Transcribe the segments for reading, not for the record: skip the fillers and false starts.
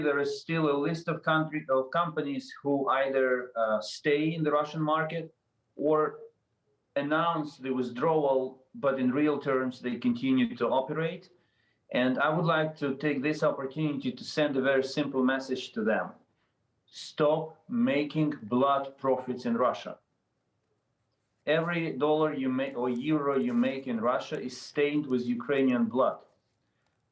there is still a list of companies who either stay in the Russian market or announce the withdrawal, but in real terms they continue to operate. And I would like to take this opportunity to send a very simple message to them. Stop making blood profits in Russia. Every dollar you make or euro you make in Russia is stained with Ukrainian blood.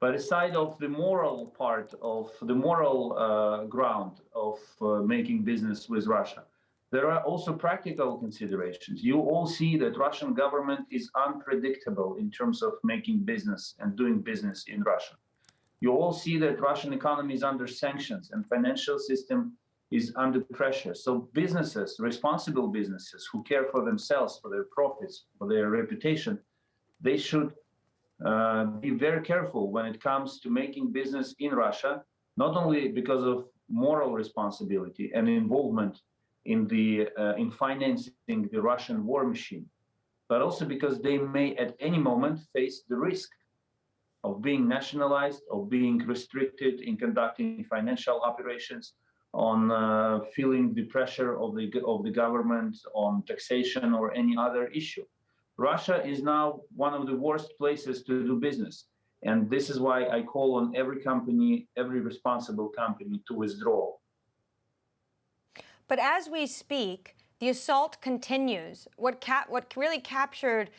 But aside of the moral part of the moral ground of making business with Russia, there are also practical considerations. You all see that Russian government is unpredictable in terms of making business and doing business in Russia. You all see that Russian economy is under sanctions and financial system is under pressure. So businesses, responsible businesses who care for themselves, for their profits, for their reputation, they should be very careful when it comes to making business in Russia, not only because of moral responsibility and involvement in financing the Russian war machine, but also because they may at any moment face the risk of being nationalized, of being restricted in conducting financial operations, on feeling the pressure of the government on taxation or any other issue. Russia is now one of the worst places to do business. And this is why I call on every company, every responsible company to withdraw. But as we speak, the assault continues. What really captured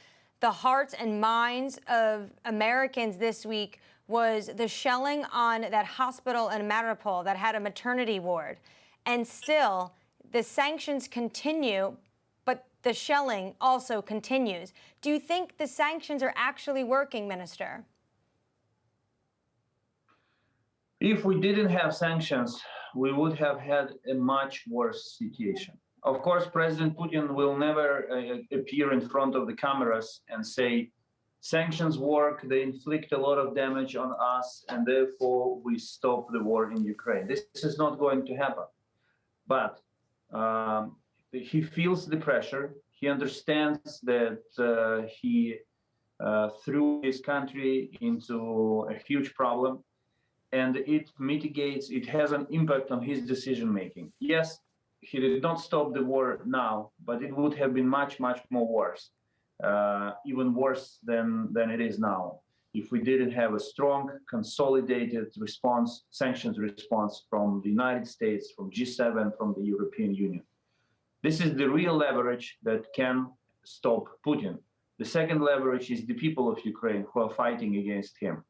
the hearts and minds of Americans this week was the shelling on that hospital in Mariupol that had a maternity ward. And still, the sanctions continue, but the shelling also continues. Do you think the sanctions are actually working, Minister? If we didn't have sanctions, we would have had a much worse situation. Of course, President Putin will never appear in front of the cameras and say, sanctions work, they inflict a lot of damage on us, and therefore we stop the war in Ukraine. This is not going to happen. But he feels the pressure. He understands that he threw his country into a huge problem, and it mitigates, it has an impact on his decision-making. Yes, he did not stop the war now, but it would have been much, much more worse, even worse than it is now, if we didn't have a strong, consolidated response, sanctions response from the United States, from G7, from the European Union. This is the real leverage that can stop Putin. The second leverage is the people of Ukraine who are fighting against him.